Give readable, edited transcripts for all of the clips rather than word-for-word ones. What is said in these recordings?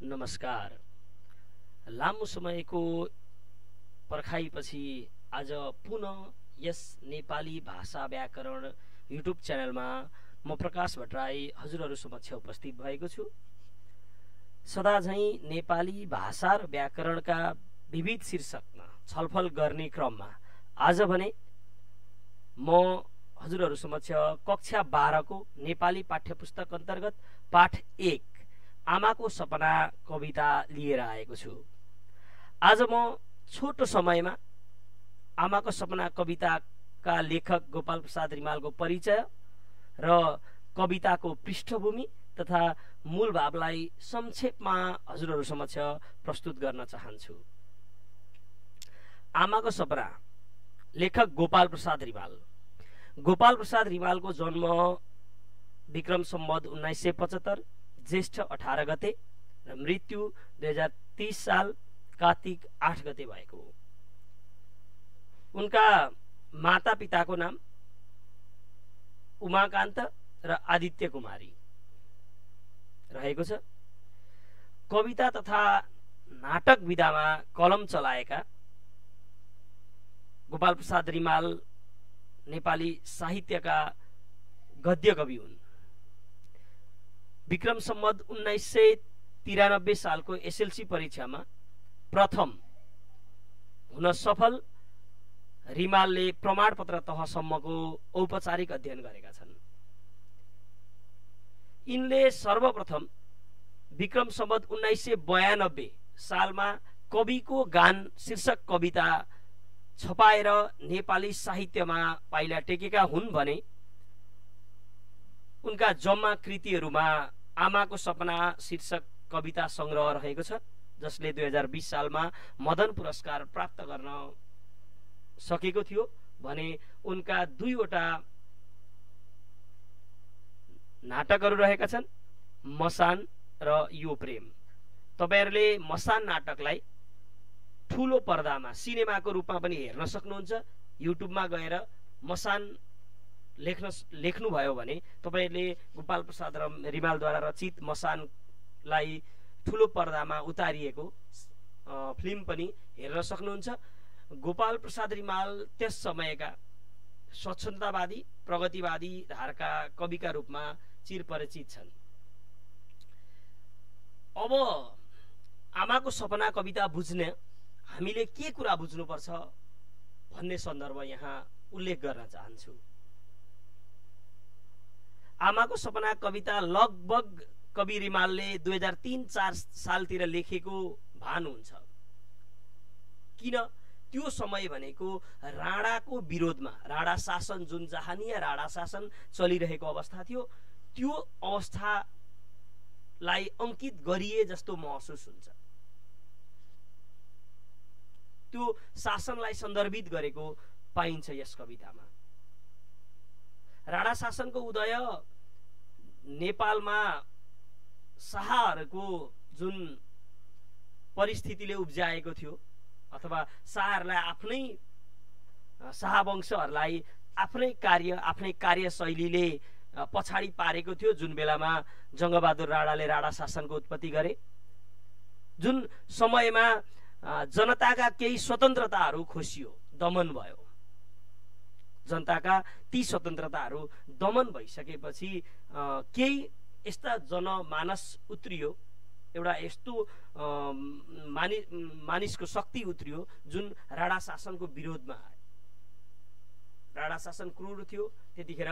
नमस्कार। लामो समयको पर्खाइपछि आज पुनः यस नेपाली भाषा व्याकरण युट्युब च्यानलमा म प्रकाश भट्टराई हजुरहरू समक्ष उपस्थित भएको छु। सदाझैँ नेपाली भाषा र व्याकरणका विविध शीर्षकमा छलफल गर्ने क्रममा आज भने म हजुरहरू समक्ष कक्षा 12 को नेपाली पाठ्यपुस्तक अन्तर्गत पाठ 1 आमाको सपना कविता लिएर आएको छु। आज म छोटो समयमा आमाको सपना कविताका लेखक गोपाल प्रसाद रिमालको परिचय र कविताको पृष्ठभूमि तथा मूल भावलाई संक्षेपमा हजुरहरू समक्ष प्रस्तुत गर्न चाहन्छु। आमाको सपना, लेखक गोपाल प्रसाद रिमाल। गोपाल प्रसाद रिमालको जन्म विक्रम सम्वत 1975 ज्येष्ठ 18 गते र मृत्यु 2030 साल कार्तिक 8 गते भएको हो। उनका माता पिताको नाम उमाकान्त र आदित्य कुमारी रहेको छ। कविता तथा नाटक विधामा कलम चलाएका गोपाल प्रसाद रिमाल नेपाली साहित्यका गद्य कवि हुन्। विक्रम सम्वत 1993 सालको एसएलसी परीक्षामा प्रथम हुन सफल रिमालले प्रमाणपत्र तहसम्मको औपचारिक अध्ययन गरेका छन्। यिनले सर्वप्रथम विक्रम सम्वत 1992 सालमा कविको गान शीर्षक कविता छपाएर नेपाली साहित्यमा पाइला टेकेका हुन् भने उनका जम्मा कृतिहरूमा आमाको सपना शीर्षक कविता संग्रह रहेको छ, जसले 2020 सालमा मदन पुरस्कार प्राप्त गर्न सकेको थियो भने उनका 2 वटा नाटकहरू रहेका छन्, मसान र यो प्रेम। तपाईहरुले मसान नाटकलाई ठूलो पर्दामा सिनेमाको रूपमा पनि हेर्न सक्नुहुन्छ। युट्युबमा गएर मसान लेख्नु भयो भने तपाईहरुले गोपाल प्रसाद रिमालद्वारा रचित मसानलाई ठूलो पर्दामा उतारिएको फिल्म पनि हेर्न सक्नुहुन्छ। गोपाल प्रसाद रिमाल त्यस समयका स्वच्छन्दतावादी प्रगतिवादी धारका कविका रूपमा चिरपरिचित छन्। अब आमाको सपना कविता बुझ्ने हामीले के कुरा बुझ्नुपर्छ भन्ने सन्दर्भ यहाँ उल्लेख गर्न चाहन्छु। आमाको सपना कविता लगभग कवि रिमालले 2003-4 सालतिर लेखेको भान हुन्छ। किन? त्यो समय भनेको राणाको विरोधमा, राणा शासन, जुन जहानीय राणा शासन चलिरहेको अवस्था थियो, त्यो अवस्थालाई अंकित गरिए जस्तो महसुस हुन्छ। त्यो शासनलाई सन्दर्भित गरेको पाइन्छ यस कवितामा। राणा शासनको उदय नेपालमा शाहहरूको जुन परिस्थितिले उब्जाएको थियो अथवा शाहहरूलाई आफ्नै शाहवंशहरूलाई आफ्नै कार्यशैलीले पछाडि पारेको थियो, जुन बेलामा जङ्गबहादुर राणाले राणा शासनको उत्पत्ति गरे। जुन समयमा जनताका केही स्वतन्त्रताहरू खोसियो, दमन भयो। जनताका ती स्वतन्त्रताहरू दमन भइसकेपछि केही यस्ता जनमानस उत्रियो, एउटा यस्तो मानिसको शक्ति उत्रियो जुन राणा शासनको विरोधमा आयो। राणा शासन क्रूर थियो, त्यतिखेर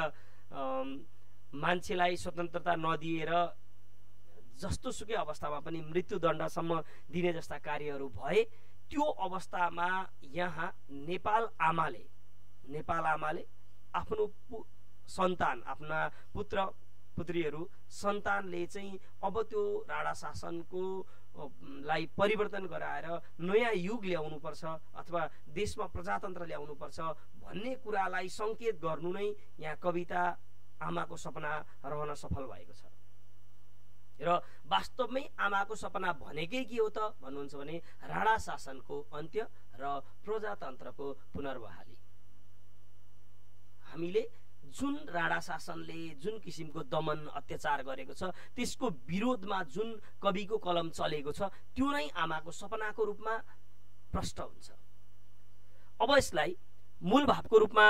मान्छेलाई स्वतन्त्रता नदिएर जस्तो सुकै अवस्थामा पनि मृत्युदण्डसम्म दिने जस्ता कार्यहरू भए। त्यो अवस्थामा यहाँ नेपाल आमाले आफ्नो सन्तान, आफ्ना पुत्र पुत्रीहरू सन्तानले चाहिँ अब त्यो राणा शासनको लाई परिवर्तन गराएर नयाँ युग ल्याउनु पर्छ अथवा देशमा प्रजातन्त्र ल्याउनु पर्छ भन्ने कुरालाई संकेत गर्नु नै यहाँ कविता आमाको सपना रहन सफल भएको छ। र वास्तवमै आमाको सपना भनेकै के हो त भन्नुहुन्छ भने राणा शासनको अन्त्य र प्रजातन्त्रको पुनर्बहाली। हामीले जुन राणा शासनले जुन किसिमको दमन अत्याचार गरेको छ त्यसको विरोधमा जुन कविको कलम चलेको छ त्यो नै आमाको सपनाको रूपमा प्रष्ट हुन्छ। अब यसलाई मूल भावको रूपमा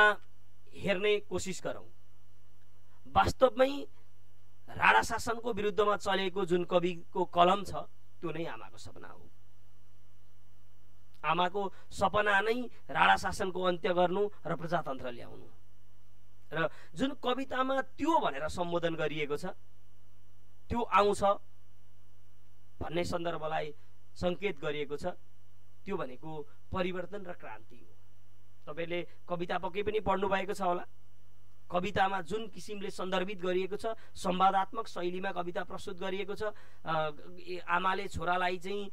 हेर्ने कोसिस गरौँ। वास्तवमै राणा शासनको विरुद्धमा चलेको जुन कविको कलम छ त्यो नै आमाको सपना हो। आमाको सपना नै राणा शासनको अन्त्य गर्नु र प्रजातन्त्र ल्याउनु, र जुन कवितामा त्यो भनेर सम्बोधन गरिएको छ त्यो आउँछ भन्ने सन्दर्भलाई संकेत गरिएको छ। त्यो भनेको परिवर्तन र क्रान्ति हो। तपाईले कविता पक्कै पनि पढ्नु भएको छ होला। कवितामा जुन किसिमले सन्दर्भित गरिएको छ, संवादात्मक शैलीमा कविता प्रस्तुत गरिएको छ। आमाले छोरालाई चाहिँ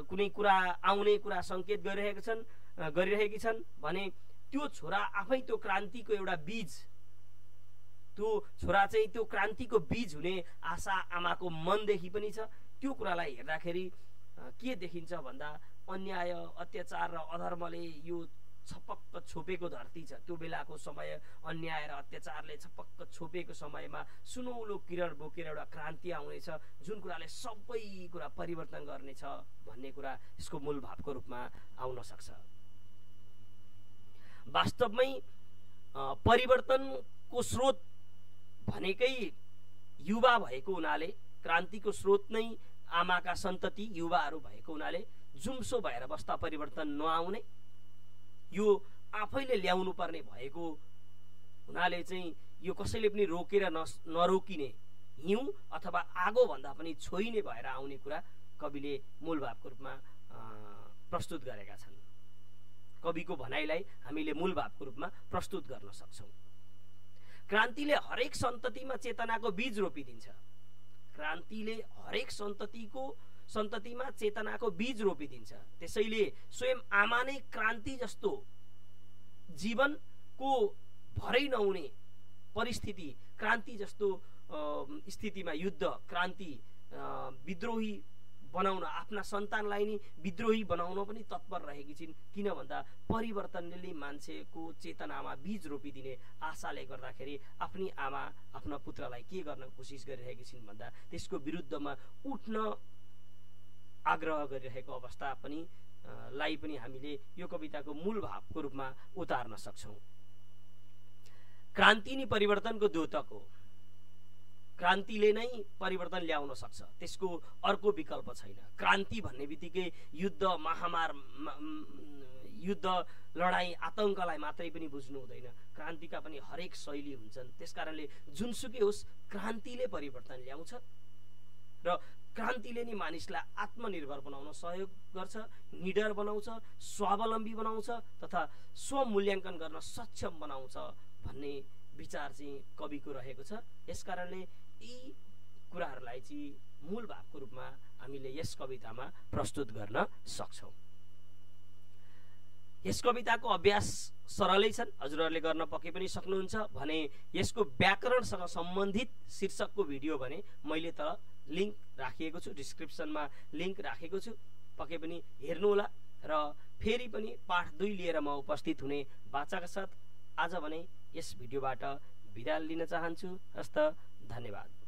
कुनै कुरा आउने कुरा संकेत गरिरहेकी छन् भने त्यो छोरा आफै त्यो क्रान्तिको एउटा बीज, त्यो छोरा चाहिँ त्यो क्रान्तिको बीज हुने आशा आमाको मनदेखि पनि छ। त्यो कुरालाई हेर्दाखेरि के देखिन्छ भन्दा अन्याय, अत्याचार र अधर्मले यो छपक्क छोपेको धरती छ। त्यो बेलाको समय अन्याय र अत्याचारले छपक्क छोपेको समयमा सुनौलो किरण बोकेर एउटा क्रान्ति आउनेछ जुन कुराले सबै कुरा परिवर्तन गर्नेछ भन्ने कुरा यसको मूल भावको रूपमा आउन सक्छ। वास्तवमै परिवर्तनको स्रोत भनेकै युवा भएको हुनाले, क्रान्तिको स्रोत नै आमाका सन्तति युवाहरू भएको हुनाले जुम्सो भएर बस्दा परिवर्तन नआउने, यो आफैले ल्याउनु पर्ने भएको हुनाले चाहिँ यो कसैले पनि रोकेर नरोकिने, हिउँ अथवा आगो भन्दा पनि छोइने भएर आउने कुरा कविले मूल भावको रूपमा प्रस्तुत गरेका छन्। कविको भनाइलाई हामीले मूल भावको रूपमा प्रस्तुत गर्न सक्छौँ। क्रान्तिले हरेक सन्ततिमा चेतनाको बीज रोपिदिन्छ। क्रान्तिले हरेक सन्ततिमा चेतनाको बीज रोपिदिन्छ। त्यसैले स्वयं आमा नै क्रान्ति जस्तो जीवनको भरै नहुने परिस्थिति, क्रान्ति जस्तो स्थितिमा युद्ध, क्रान्ति, विद्रोही बनाउन, आफ्ना सन्तानलाई नै विद्रोही बनाउन पनि तत्पर रहेकी छिन्। किन भन्दा परिवर्तनले मान्छेको चेतनामा बीज रोपिदिने आशाले गर्दाखेरि आफ्नी आमा आफ्ना पुत्रलाई के गर्न कोसिस गरिरहेकी छिन् भन्दा त्यसको विरुद्धमा उठ्न आग्रह गरिरहेको अवस्था पनि लाई पनि हामीले यो कविताको मूल भावको रूपमा उतार्न सक्छौँ। क्रान्ति नै परिवर्तनको द्योतक हो। क्रान्तिले नै परिवर्तन ल्याउन सक्छ, त्यसको अर्को विकल्प छैन। क्रान्ति भन्ने बित्तिकै युद्ध, महामार, युद्ध, लडाई, आतंकलाई मात्रै पनि बुझ्नु हुँदैन। क्रान्तिका पनि हरेक शैली हुन्छन्। त्यसकारणले जुनसुकै होस् क्रान्तिले परिवर्तन ल्याउँछ र क्रान्तिले नै मानिसलाई आत्मनिर्भर बनाउन सहयोग गर्छ, निडर बनाउँछ, स्वावलम्बी बनाउँछ तथा स्वमूल्याङ्कन गर्न सक्षम बनाउँछ भन्ने विचार चाहिँ कविको रहेको छ। यसकारणले यी कुराहरूलाई चाहिँ मूल भावको रूपमा हामीले यस कवितामा प्रस्तुत गर्न सक्छौँ। यस कविताको अभ्यास सरलै छन्, हजुरहरूले गर्न पक्कै पनि सक्नुहुन्छ भने यसको व्याकरणसँग सम्बन्धित शीर्षकको भिडियो भने मैले तल लिङ्क राखिएको छु, डिस्क्रिप्सनमा लिङ्क राखेको छु, पक्कै पनि हेर्नुहोला। र फेरि पनि पाठ 2 लिएर म उपस्थित हुने बाचाका साथ आज भने यस भिडियोबाट बिदा लिन चाहन्छु। हस्त, धन्यवाद।